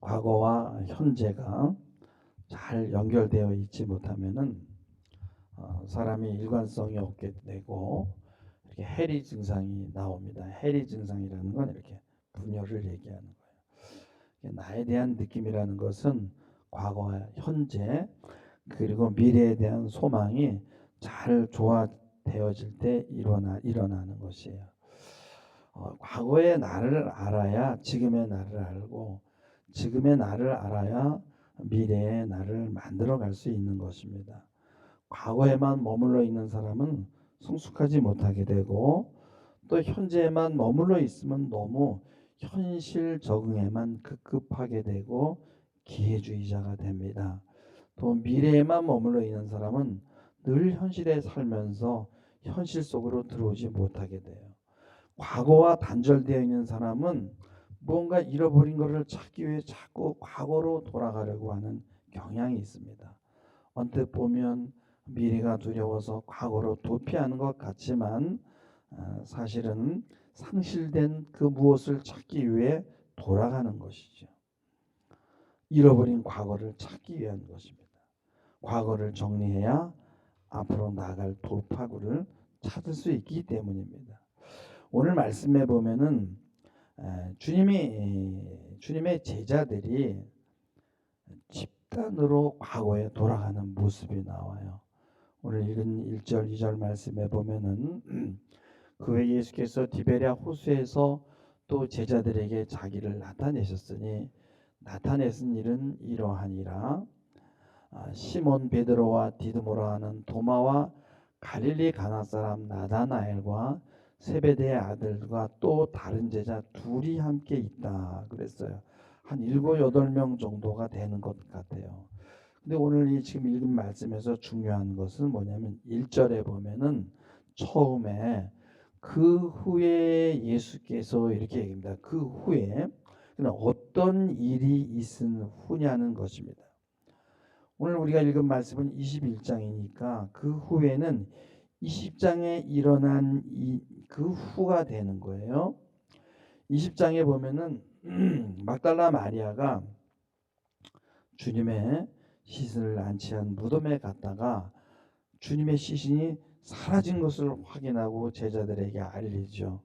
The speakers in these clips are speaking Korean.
과거와 현재가 잘 연결되어 있지 못하면은 사람이 일관성이 없게 되고 이렇게 해리 증상이 나옵니다. 해리 증상이라는 건 이렇게 분열을 얘기하는 거예요. 나에 대한 느낌이라는 것은 과거와 현재 그리고 미래에 대한 소망이 잘 조화되어질 때 일어나는 것이에요. 과거의 나를 알아야 지금의 나를 알고 지금의 나를 알아야 미래의 나를 만들어 갈 수 있는 것입니다. 과거에만 머물러 있는 사람은 성숙하지 못하게 되고 또 현재에만 머물러 있으면 너무 현실 적응에만 급급하게 되고 기회주의자가 됩니다. 또 미래에만 머물러 있는 사람은 늘 현실에 살면서 현실 속으로 들어오지 못하게 돼요. 과거와 단절되어 있는 사람은 무언가 잃어버린 것을 찾기 위해 자꾸 과거로 돌아가려고 하는 경향이 있습니다. 언뜻 보면 미래가 두려워서 과거로 도피하는 것 같지만 사실은 상실된 그 무엇을 찾기 위해 돌아가는 것이죠. 잃어버린 과거를 찾기 위한 것입니다. 과거를 정리해야 앞으로 나아갈 돌파구를 찾을 수 있기 때문입니다. 오늘 말씀해 보면은 주님의 제자들이 집단으로 과거에 돌아가는 모습이 나와요. 오늘 읽은 1절 2절 말씀해 보면은 그 후에 예수께서 디베랴 호수에서 또 제자들에게 자기를 나타내셨으니 나타내신 일은 이러하니라. 시몬 베드로와 디드모라 하는 도마와 갈릴리 가나 사람 나다나엘과 세베대의 아들과 또 다른 제자 둘이 함께 있다 그랬어요. 한 7, 8명 정도가 되는 것 같아요. 근데 오늘 이 지금 읽은 말씀에서 중요한 것은 뭐냐면 1절에 보면은 처음에 그 후에 예수께서 이렇게 얘기합니다. 그 후에 어떤 일이 있은 후냐는 것입니다. 오늘 우리가 읽은 말씀은 21장이니까 그 후에는 20장에 일어난 그 후가 되는 거예요. 20장에 보면은 막달라 마리아가 주님의 시신을 안치한 무덤에 갔다가 주님의 시신이 사라진 것을 확인하고 제자들에게 알리죠.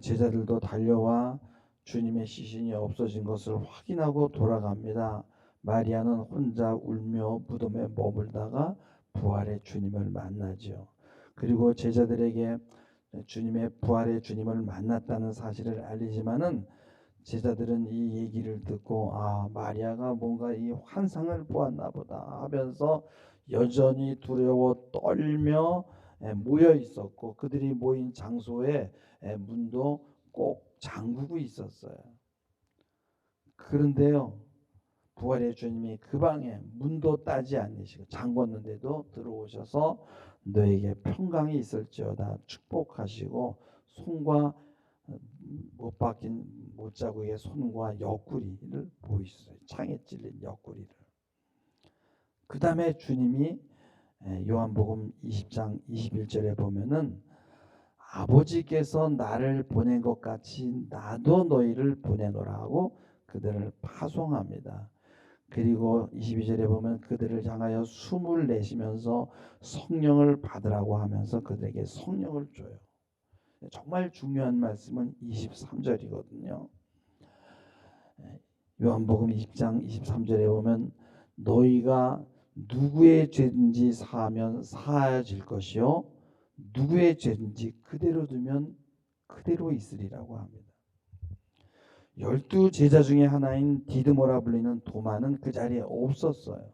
제자들도 달려와 주님의 시신이 없어진 것을 확인하고 돌아갑니다. 마리아는 혼자 울며 무덤에 머물다가 부활의 주님을 만나죠. 그리고 제자들에게 주님의 부활의 주님을 만났다는 사실을 알리지만은 제자들은 이 얘기를 듣고 마리아가 뭔가 이 환상을 보았나 보다 하면서 여전히 두려워 떨며 모여 있었고 그들이 모인 장소에 문도 꼭 잠그고 있었어요. 그런데요, 부활의 주님이 그 방에 문도 따지 않으시고 잠궜는데도 들어오셔서 너에게 평강이 있을지어다 축복하시고 손과 못 박힌 못자국의 손과 옆구리를 보이셨어요. 창에 찔린 옆구리를. 그 다음에 주님이 요한복음 20장 21절에 보면은 아버지께서 나를 보낸 것 같이 나도 너희를 보내노라 하고 그들을 파송합니다. 그리고 22절에 보면 그들을 향하여 숨을 내쉬면서 성령을 받으라고 하면서 그들에게 성령을 줘요. 정말 중요한 말씀은 23절이거든요. 요한복음 20장 23절에 보면 너희가 누구의 죄든지 사하면 사하여질 것이요 누구의 죄든지 그대로 두면 그대로 있으리라고 합니다. 12 제자 중에 하나인 디드모라 불리는 도마는 그 자리에 없었어요.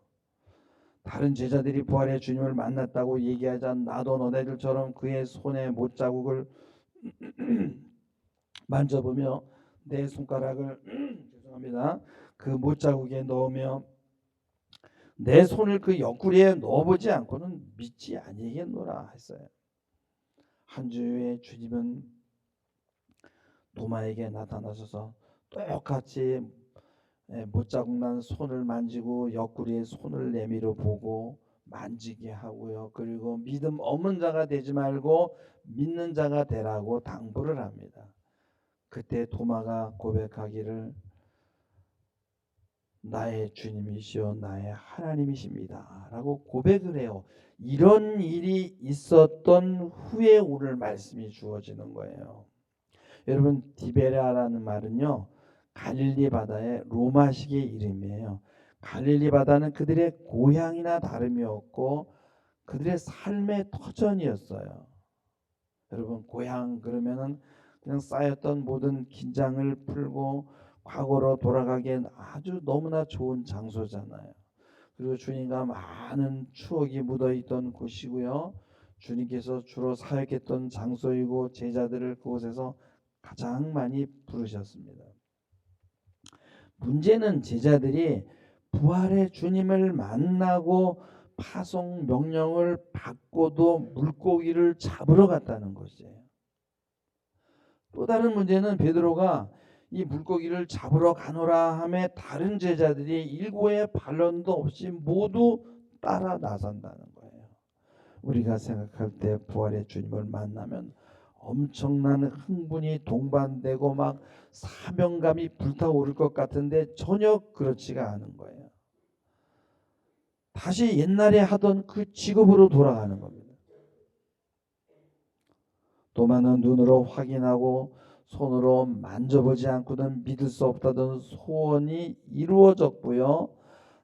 다른 제자들이 부활의 주님을 만났다고 얘기하자 나도 너네들처럼 그의 손에 못자국을 만져보며 내 손가락을 죄송합니다. 그 못자국에 넣으며 내 손을 그 옆구리에 넣어보지 않고는 믿지 아니겠노라 했어요. 한 주에 주님은 도마에게 나타나셔서 똑같이 못자국 난 손을 만지고 옆구리에 손을 내밀어 보고 만지게 하고요. 그리고 믿음 없는 자가 되지 말고 믿는 자가 되라고 당부를 합니다. 그때 도마가 고백하기를 나의 주님이시여 나의 하나님이십니다 라고 고백을 해요. 이런 일이 있었던 후에 오늘 말씀이 주어지는 거예요. 여러분, 디베라라는 말은요, 갈릴리 바다의 로마식의 이름이에요. 갈릴리 바다는 그들의 고향이나 다름이 없고 그들의 삶의 터전이었어요. 여러분, 고향 그러면은 그냥 쌓였던 모든 긴장을 풀고 과거로 돌아가기엔 아주 너무나 좋은 장소잖아요. 그리고 주님과 많은 추억이 묻어있던 곳이고요. 주님께서 주로 사역했던 장소이고 제자들을 그곳에서 가장 많이 부르셨습니다. 문제는 제자들이 부활의 주님을 만나고 파송 명령을 받고도 물고기를 잡으러 갔다는 것이에요. 또 다른 문제는 베드로가 이 물고기를 잡으러 가노라 하며 다른 제자들이 일고의 반론도 없이 모두 따라 나선다는 거예요. 우리가 생각할 때 부활의 주님을 만나면 엄청난 흥분이 동반되고 막 사명감이 불타오를 것 같은데 전혀 그렇지가 않은 거예요. 다시 옛날에 하던 그 직업으로 돌아가는 겁니다. 도마는 눈으로 확인하고 손으로 만져보지 않고는 믿을 수 없다던 소원이 이루어졌고요.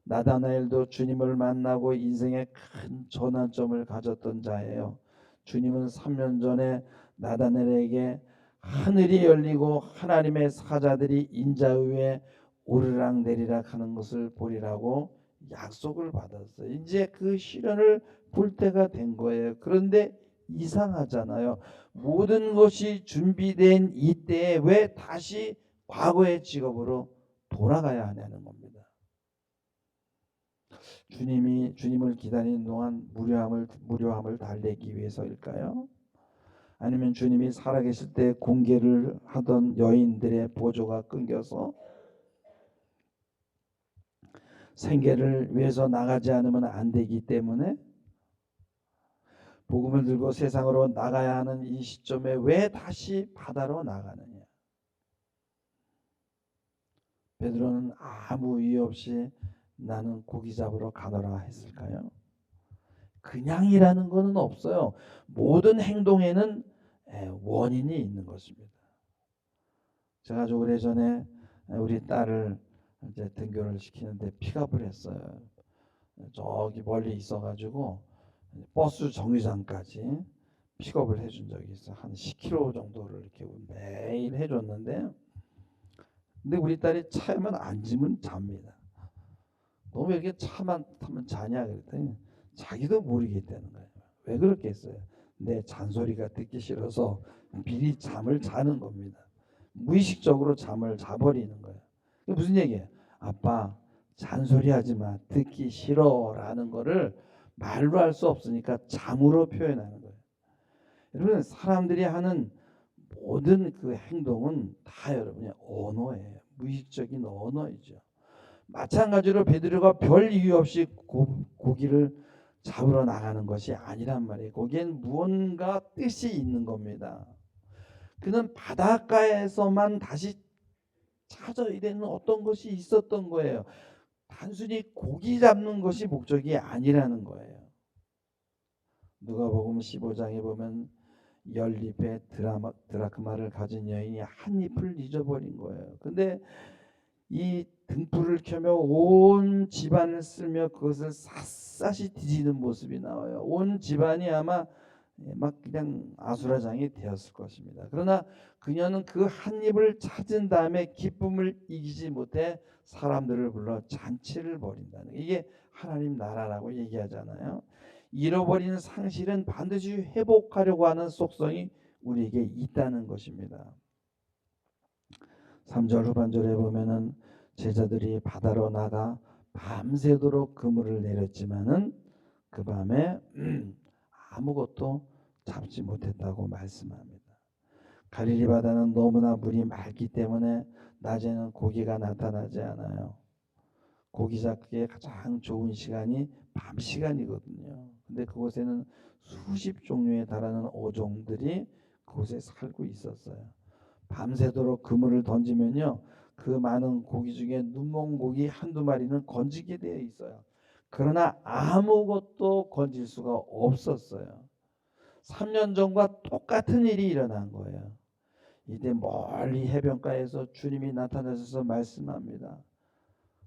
나다나엘도 주님을 만나고 인생의 큰 전환점을 가졌던 자예요. 주님은 3년 전에 나다나엘에게 하늘이 열리고 하나님의 사자들이 인자 위에 오르락내리락 하는 것을 보리라고 약속을 받았어요. 이제 그 시련을 볼 때가 된 거예요. 그런데 이상하잖아요. 모든 것이 준비된 이때에 왜 다시 과거의 직업으로 돌아가야 하냐는 겁니다. 주님을 기다리는 동안 무료함을 달래기 위해서일까요? 아니면 주님이 살아계실 때 공개를 하던 여인들의 보조가 끊겨서 생계를 위해서 나가지 않으면 안 되기 때문에 복음을 들고 세상으로 나가야 하는 이 시점에 왜 다시 바다로 나가느냐? 베드로는 아무 이유 없이 나는 고기 잡으러 가노라 했을까요? 그냥이라는 것은 없어요. 모든 행동에는 원인이 있는 것입니다. 제가 아주 오래전에 우리 딸을 이제 등교를 시키는데 픽업을 했어요. 저기 멀리 있어가지고 버스 정류장까지 픽업을 해준 적이 있어요. 한 10km 정도를 이렇게 매일 해줬는데, 근데 우리 딸이 차에만 앉으면 잡니다. 너무 이렇게 차만 타면 자냐 그랬더니 자기도 모르겠다는 거예요. 왜 그렇겠어요? 내 잔소리가 듣기 싫어서 미리 잠을 자는 겁니다. 무의식적으로 잠을 자버리는 거예요. 이게 무슨 얘기예요? 아빠 잔소리하지 마, 듣기 싫어라는 거를 말로 할 수 없으니까 잠으로 표현하는 거예요. 여러분, 사람들이 하는 모든 그 행동은 다 여러분의 언어예요. 무의식적인 언어이죠. 마찬가지로 베드로가 별 이유 없이 고기를 잡으러 나가는 것이 아니란 말이에요. 거기엔 무언가 뜻이 있는 겁니다. 그는 바닷가에서만 다시 찾아야 되는 어떤 것이 있었던 거예요. 단순히 고기 잡는 것이 목적이 아니라는 거예요. 누가복음 15장에 보면 연잎에 드라크마를 가진 여인이 한 잎을 잊어버린 거예요. 근데 이 등불을 켜며 온 집안을 쓸며 그것을 샅샅이 뒤지는 모습이 나와요. 온 집안이 아마 막 그냥 아수라장이 되었을 것입니다. 그러나 그녀는 그 한 입을 찾은 다음에 기쁨을 이기지 못해 사람들을 불러 잔치를 벌인다는, 이게 하나님 나라라고 얘기하잖아요. 잃어버린 상실은 반드시 회복하려고 하는 속성이 우리에게 있다는 것입니다. 3절 후반절에 보면은 제자들이 바다로 나가 밤새도록 그물을 내렸지만은 그 밤에 아무것도 잡지 못했다고 말씀합니다. 갈릴리 바다는 너무나 물이 맑기 때문에 낮에는 고기가 나타나지 않아요. 고기 잡기에 가장 좋은 시간이 밤 시간이거든요. 근데 그곳에는 수십 종류에 달하는 어종들이 그곳에 살고 있었어요. 밤새도록 그물을 던지면요, 그 많은 고기 중에 눈먼고기 한두 마리는 건지게 되어 있어요. 그러나 아무것도 건질 수가 없었어요. 3년 전과 똑같은 일이 일어난 거예요. 이때 멀리 해변가에서 주님이 나타나셔서 말씀합니다.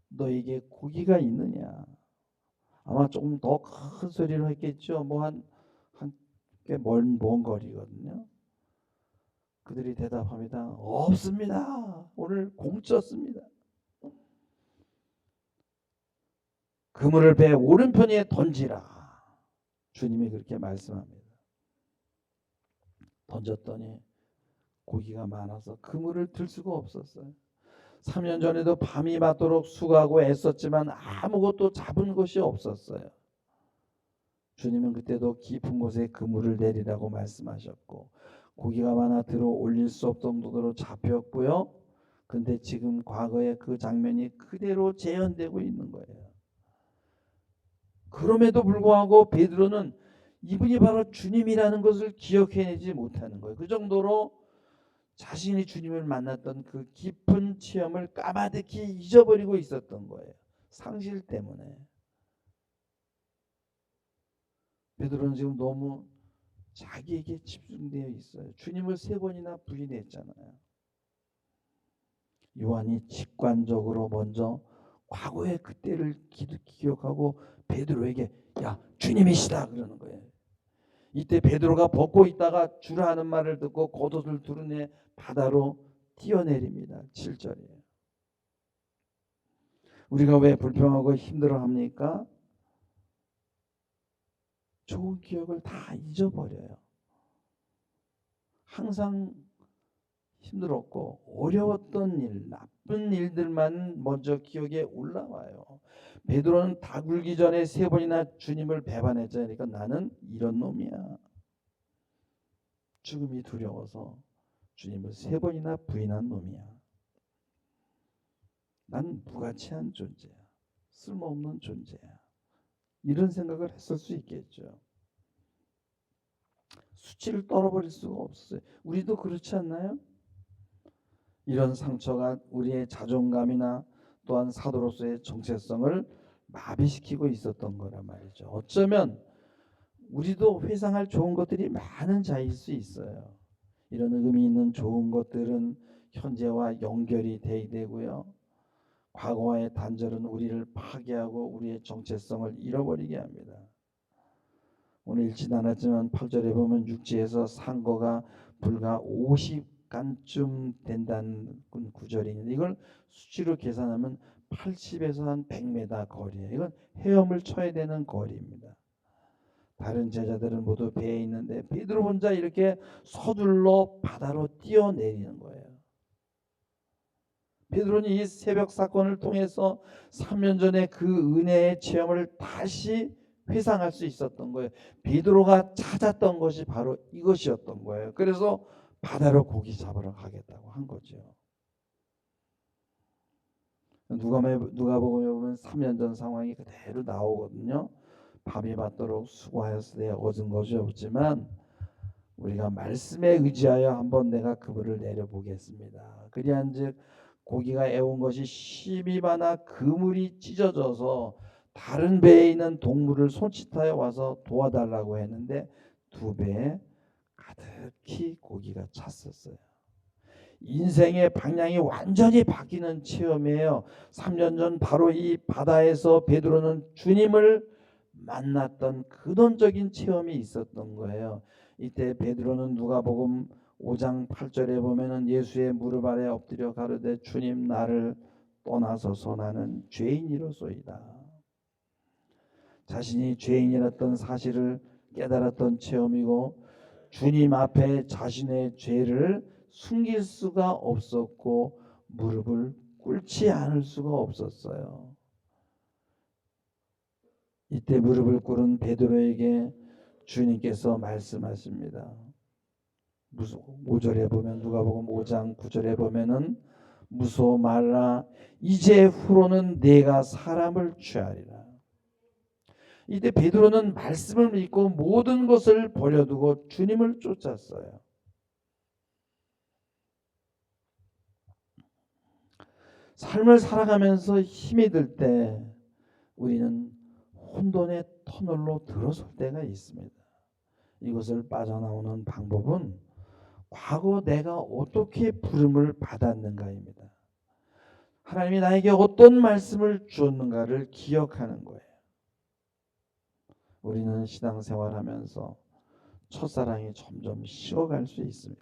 너에게 고기가 있느냐? 아마 조금 더 큰 소리로 했겠죠. 뭐 한 꽤 먼 거리거든요. 그들이 대답합니다. 없습니다. 오늘 공짜습니다. 그물을 배 오른편에 던지라. 주님이 그렇게 말씀합니다. 던졌더니 고기가 많아서 그물을 들 수가 없었어요. 3년 전에도 밤이 맞도록 수고하고 애썼지만 아무것도 잡은 것이 없었어요. 주님은 그때도 깊은 곳에 그물을 내리라고 말씀하셨고 고기가 많아 들어 올릴 수 없던 정도로 잡혔고요. 근데 지금 과거의 그 장면이 그대로 재현되고 있는 거예요. 그럼에도 불구하고 베드로는 이분이 바로 주님이라는 것을 기억해내지 못하는 거예요. 그 정도로 자신이 주님을 만났던 그 깊은 체험을 까마득히 잊어버리고 있었던 거예요. 상실 때문에. 베드로는 지금 너무 자기에게 집중되어 있어요. 주님을 3번이나 부인했잖아요. 요한이 직관적으로 먼저 과거의 그때를 기억하고 베드로에게 야 주님이시다 그러는 거예요. 이때 베드로가 벗고 있다가 주라 하는 말을 듣고 겉옷을 두르네 바다로 뛰어내립니다. 7절이에요. 우리가 왜 불평하고 힘들어합니까? 좋은 기억을 다 잊어버려요. 항상 힘들었고 어려웠던 일, 나쁜 일들만 먼저 기억에 올라와요. 베드로는 다 굴기 전에 3번이나 주님을 배반했잖아요. 그러니까 나는 이런 놈이야. 죽음이 두려워서 주님을 3번이나 부인한 놈이야. 난 무가치한 존재야. 쓸모없는 존재야. 이런 생각을 했을 수 있겠죠. 수치를 떨어버릴 수가 없어요. 우리도 그렇지 않나요? 이런 상처가 우리의 자존감이나 또한 사도로서의 정체성을 마비시키고 있었던 거란 말이죠. 어쩌면 우리도 회상할 좋은 것들이 많은 자일 수 있어요. 이런 의미 있는 좋은 것들은 현재와 연결이 돼야 되고요. 과거와의 단절은 우리를 파괴하고 우리의 정체성을 잃어버리게 합니다. 오늘 읽진 않았지만 8절에 보면 육지에서 상거가 불과 50간쯤 된다는 구절이 있는데 이걸 수치로 계산하면 80에서 한 100m 거리예요. 이건 헤엄을 쳐야 되는 거리입니다. 다른 제자들은 모두 배에 있는데 베드로 혼자 이렇게 서둘러 바다로 뛰어내리는 거예요. 베드로는 이 새벽 사건을 통해서 3년 전에 그 은혜의 체험을 다시 회상할 수 있었던 거예요. 베드로가 찾았던 것이 바로 이것이었던 거예요. 그래서 바다로 고기 잡으러 가겠다고 한 거죠. 누가복음에 보면 3년 전 상황이 그대로 나오거든요. 밤이 맞도록 수고하였으되 얻은 것이 없지만 우리가 말씀에 의지하여 한번 내가 그물을 내려보겠습니다. 그리한즉 고기가 애운 것이 심히 많아 그물이 찢어져서 다른 배에 있는 동물을 손짓하여 와서 도와달라고 했는데 2배에 가득히 고기가 찼었어요. 인생의 방향이 완전히 바뀌는 체험이에요. 3년 전 바로 이 바다에서 베드로는 주님을 만났던 근원적인 체험이 있었던 거예요. 이때 베드로는 누가복음 5장 8절에 보면은 예수의 무릎 아래 엎드려 가로되 주님 나를 떠나소서 나는 죄인이로소이다. 자신이 죄인이었던 사실을 깨달았던 체험이고 주님 앞에 자신의 죄를 숨길 수가 없었고 무릎을 꿇지 않을 수가 없었어요. 이때 무릎을 꿇은 베드로에게 주님께서 말씀하십니다. 5절에 보면 누가복음 5장 9절에 보면은 무서워 말라 이제 후로는 내가 사람을 취하리라. 이때 베드로는 말씀을 믿고 모든 것을 버려두고 주님을 쫓았어요. 삶을 살아가면서 힘이 들 때 우리는 혼돈의 터널로 들어설 때가 있습니다. 이것을 빠져나오는 방법은 과거 내가 어떻게 부름을 받았는가입니다. 하나님이 나에게 어떤 말씀을 주었는가를 기억하는 거예요. 우리는 신앙생활하면서 첫사랑이 점점 식어갈 수 있습니다.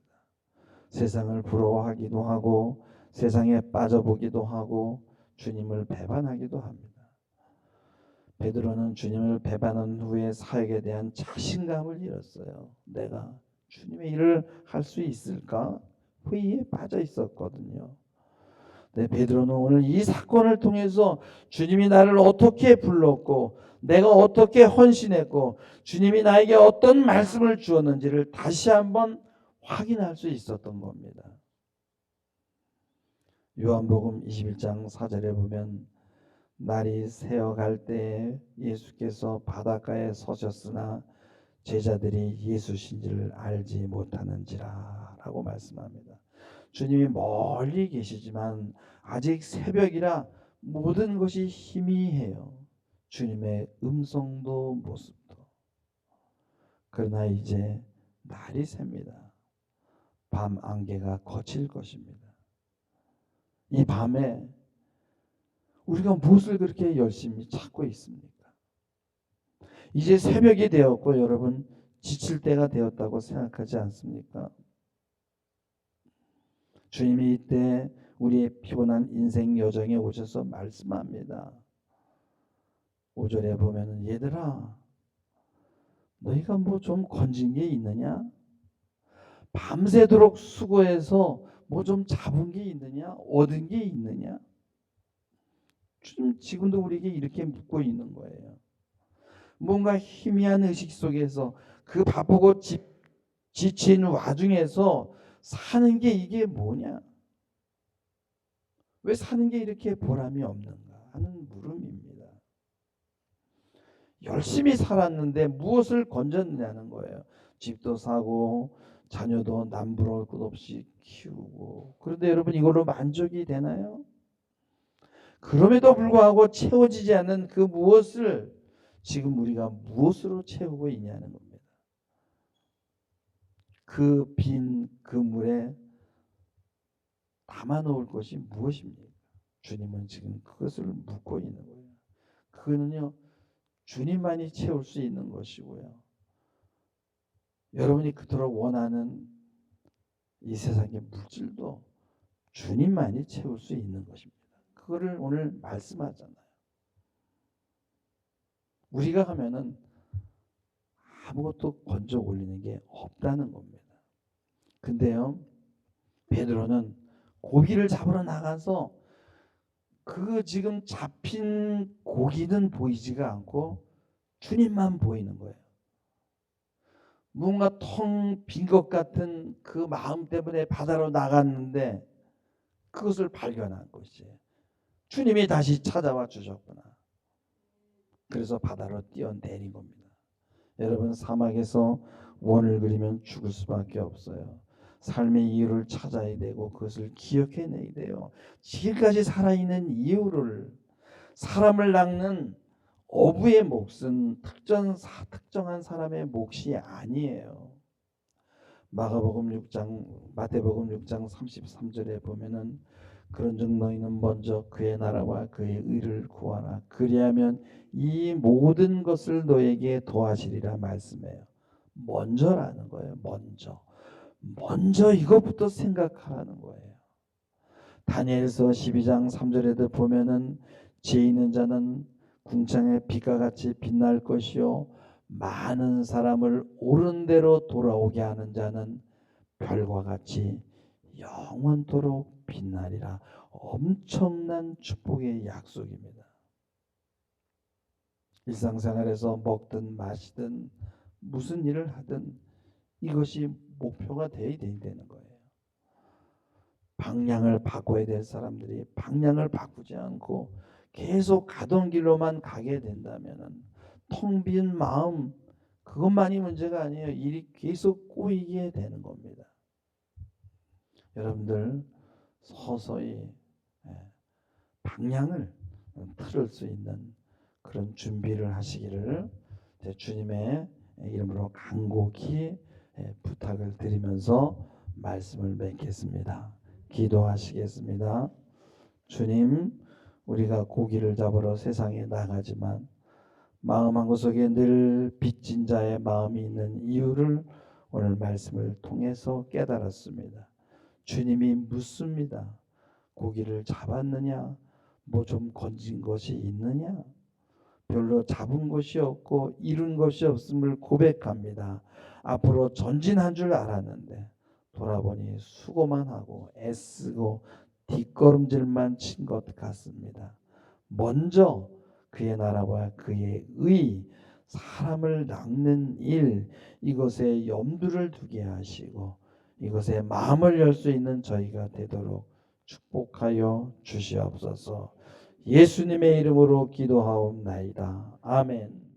세상을 부러워하기도 하고 세상에 빠져보기도 하고 주님을 배반하기도 합니다. 베드로는 주님을 배반한 후에 사역에 대한 자신감을 잃었어요. 내가 주님의 일을 할 수 있을까? 회의에 빠져 있었거든요. 네, 베드로는 오늘 이 사건을 통해서 주님이 나를 어떻게 불렀고 내가 어떻게 헌신했고 주님이 나에게 어떤 말씀을 주었는지를 다시 한번 확인할 수 있었던 겁니다. 요한복음 21장 4절에 보면 날이 새어갈 때에 예수께서 바닷가에 서셨으나 제자들이 예수신지를 알지 못하는지라 라고 말씀합니다. 주님이 멀리 계시지만 아직 새벽이라 모든 것이 희미해요. 주님의 음성도 모습도. 그러나 이제 날이 셉니다. 밤 안개가 거칠 것입니다. 이 밤에 우리가 무엇을 그렇게 열심히 찾고 있습니까? 이제 새벽이 되었고 여러분 지칠 때가 되었다고 생각하지 않습니까? 주님이 이때 우리의 피곤한 인생 여정에 오셔서 말씀합니다. 5절에 보면은 얘들아 너희가 뭐 좀 건진 게 있느냐? 밤새도록 수고해서 뭐 좀 잡은 게 있느냐? 얻은 게 있느냐? 지금도 우리에게 이렇게 묻고 있는 거예요. 뭔가 희미한 의식 속에서 그 바쁘고 지친 와중에서 사는 게 이게 뭐냐? 왜 사는 게 이렇게 보람이 없는가 하는 물음입니다. 열심히 살았는데 무엇을 건졌느냐는 거예요. 집도 사고 자녀도 남부러울 것 없이 키우고 그런데 여러분 이걸로 만족이 되나요? 그럼에도 불구하고 채워지지 않는 그 무엇을 지금 우리가 무엇으로 채우고 있냐는 겁니다. 그 빈 그물에 담아 놓을 것이 무엇입니까? 주님은 지금 그것을 묻고 있는 거예요. 그거는요 주님만이 채울 수 있는 것이고요. 여러분이 그토록 원하는 이 세상의 물질도 주님만이 채울 수 있는 것입니다. 그거를 오늘 말씀하잖아요. 우리가 하면은 아무것도 건져 올리는 게 없다는 겁니다. 근데요 베드로는 고기를 잡으러 나가서 그 지금 잡힌 고기는 보이지가 않고 주님만 보이는 거예요. 뭔가 텅 빈 것 같은 그 마음 때문에 바다로 나갔는데 그것을 발견한 것이에요. 주님이 다시 찾아와 주셨구나. 그래서 바다로 뛰어내린 겁니다. 여러분 사막에서 원을 그리면 죽을 수밖에 없어요. 삶의 이유를 찾아야 되고 그것을 기억해내야 돼요. 지금까지 살아있는 이유를 사람을 낚는 어부의 몫은 특정한 사람의 몫이 아니에요. 마태복음 6장 33절에 보면은 그런즉 너희는 먼저 그의 나라와 그의 의를 구하라. 그리하면 이 모든 것을 너에게 더하시리라 말씀해요. 먼저라는 거예요. 먼저 이것부터 생각하라는 거예요. 다니엘서 12장 3절에도 보면은 지혜 있는 자는 궁창의 빛과 같이 빛날 것이요 많은 사람을 옳은 대로 돌아오게 하는 자는 별과 같이 영원토록 빛나리라. 엄청난 축복의 약속입니다. 일상생활에서 먹든 마시든 무슨 일을 하든 이것이 목표가 되어야 되는 거예요. 방향을 바꿔야 될 사람들이 방향을 바꾸지 않고 계속 가던 길로만 가게 된다면 텅 빈 마음 그것만이 문제가 아니에요. 일이 계속 꼬이게 되는 겁니다. 여러분들 서서히 방향을 틀을 수 있는 그런 준비를 하시기를 주님의 이름으로 간곡히 부탁을 드리면서 말씀을 맺겠습니다. 기도하시겠습니다. 주님, 우리가 고기를 잡으러 세상에 나가지만 마음 한구석에 늘 빚진 자의 마음이 있는 이유를 오늘 말씀을 통해서 깨달았습니다. 주님이 묻습니다. 고기를 잡았느냐? 뭐 좀 건진 것이 있느냐? 별로 잡은 것이 없고 이룬 것이 없음을 고백합니다. 앞으로 전진한 줄 알았는데 돌아보니 수고만 하고 애쓰고 뒷걸음질만 친 것 같습니다. 먼저 그의 나라와 그의 의, 사람을 낚는 일, 이것에 염두를 두게 하시고 이것에 마음을 열 수 있는 저희가 되도록 축복하여 주시옵소서. 예수님의 이름으로 기도하옵나이다. 아멘.